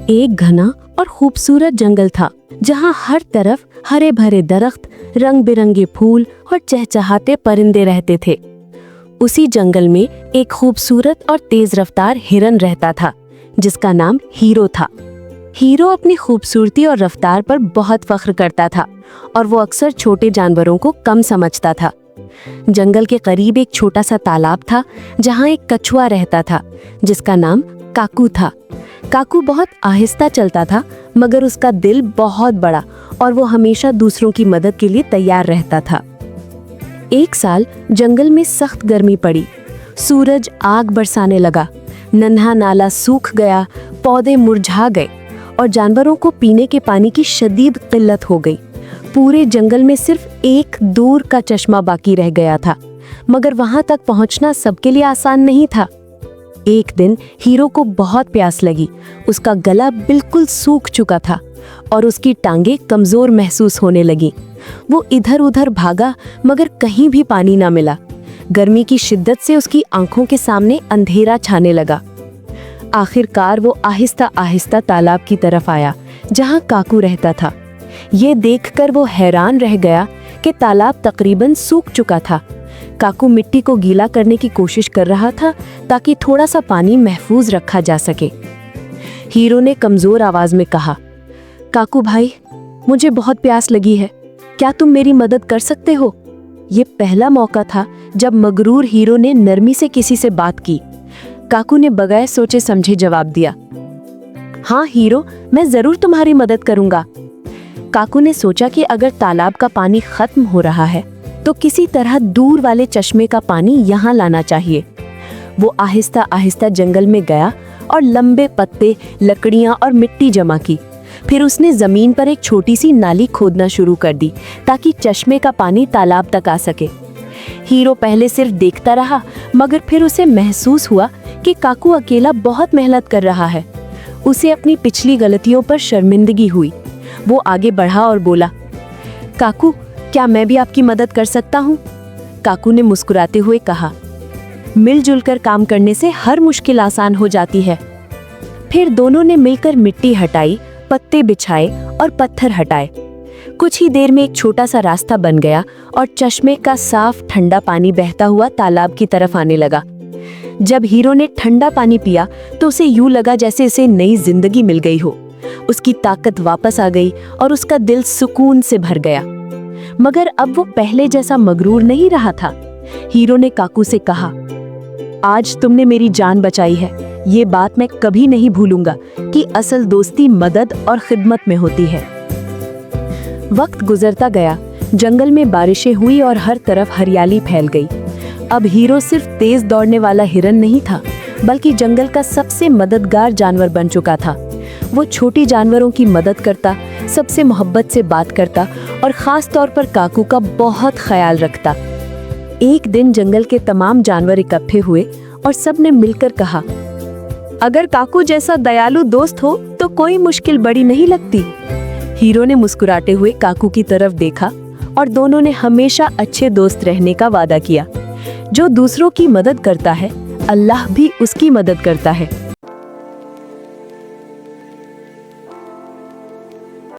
एक घना और खूबसूरत जंगल था जहाँ हर तरफ हरे भरे दरख्त, रंग बिरंगे फूल और चहचहाते परिंदे रहते थे। उसी जंगल में एक खूबसूरत और तेज रफ्तार हिरन रहता था जिसका नाम हीरो था। हीरो अपनी खूबसूरती और रफ्तार पर बहुत फख्र करता था और वो अक्सर छोटे जानवरों को कम समझता था। जंगल के करीब एक छोटा सा तालाब था जहाँ एक कछुआ रहता था जिसका नाम काकू था। काकू बहुत आहिस्ता चलता था मगर उसका दिल बहुत बड़ा और वो हमेशा दूसरों की मदद के लिए तैयार रहता था। एक साल जंगल में सख्त गर्मी पड़ी। सूरज आग बरसाने लगा, नन्हा नाला सूख गया, पौधे मुरझा गए और जानवरों को पीने के पानी की शदीद किल्लत हो गई। पूरे जंगल में सिर्फ एक दूर का चश्मा बाकी रह गया था, मगर वहां तक पहुंचना सबके लिए आसान नहीं था। एक दिन हीरो को बहुत प्यास लगी। उसका गला बिल्कुल सूख चुका था और उसकी टांगें कमजोर महसूस होने लगी। वो इधर उधर भागा मगर कहीं भी पानी ना मिला। गर्मी की शिद्दत से उसकी आंखों के सामने अंधेरा छाने लगा। आखिरकार वो आहिस्ता आहिस्ता तालाब की तरफ आया जहां काकू रहता था। ये देखकर वो हैरान रह गया कि तालाब तकरीबन सूख चुका था। काकू मिट्टी को गीला करने की कोशिश कर रहा था ताकि थोड़ा सा पानी महफूज रखा जा सके। हीरो ने कमजोर आवाज में कहा, काकू भाई, मुझे बहुत प्यास लगी है, क्या तुम मेरी मदद कर सकते हो? ये पहला मौका था जब मगरूर हीरो ने नरमी से किसी से बात की। काकू ने बगैर सोचे समझे जवाब दिया, हाँ हीरो, मैं जरूर तुम्हारी मदद करूंगा। काकू ने सोचा कि अगर तालाब का पानी खत्म हो रहा है तो किसी तरह दूर वाले चश्मे का पानी यहाँ लाना चाहिए। वो आहिस्ता आहिस्ता जंगल में गया और लंबे पत्ते, लकड़ियाँ और मिट्टी जमा की। फिर उसने जमीन पर एक छोटी सी नाली खोदना शुरू कर दी ताकि चश्मे का पानी तालाब तक आ सके। हीरो पहले सिर्फ देखता रहा मगर फिर उसे महसूस हुआ कि काकू अकेला बहुत मेहनत कर रहा है। उसे अपनी पिछली गलतियों पर शर्मिंदगी हुई। वो आगे बढ़ा और बोला, काकू, क्या मैं भी आपकी मदद कर सकता हूँ? काकू ने मुस्कुराते हुए कहा, मिलजुल कर काम करने से हर मुश्किल आसान हो जाती है। फिर दोनों ने मिलकर मिट्टी हटाई, पत्ते बिछाए और पत्थर हटाए। कुछ ही देर में एक छोटा सा रास्ता बन गया और चश्मे का साफ ठंडा पानी बहता हुआ तालाब की तरफ आने लगा। जब हीरो ने ठंडा पानी पिया तो उसे यूं लगा जैसे इसे नई जिंदगी मिल गई हो। उसकी ताकत वापस आ गई और उसका दिल सुकून से भर गया। मगर अब वो पहले जैसा मगरूर नहीं रहा था। हीरो ने काकू से कहा, आज तुमने मेरी जान बचाई है। ये बात मैं कभी नहीं भूलूंगा कि असल दोस्ती मदद और खिदमत में होती है। वक्त गुजरता गया, जंगल में बारिशें हुई और हर तरफ हरियाली फैल गई। अब हीरो सिर्फ तेज दौड़ने वाला हिरन नहीं था बल्कि जंगल का सबसे मददगार जानवर बन चुका था। वो छोटी जानवरों की मदद करता, सबसे मोहब्बत से बात करता और खास तौर पर काकू का बहुत ख्याल रखता। एक दिन जंगल के तमाम जानवर इकट्ठे हुए और सब ने मिलकर कहा, अगर काकू जैसा दयालु दोस्त हो तो कोई मुश्किल बड़ी नहीं लगती। हीरो ने मुस्कुराते हुए काकू की तरफ देखा और दोनों ने हमेशा अच्छे दोस्त रहने का वादा किया। जो दूसरों की मदद करता है, अल्लाह भी उसकी मदद करता है।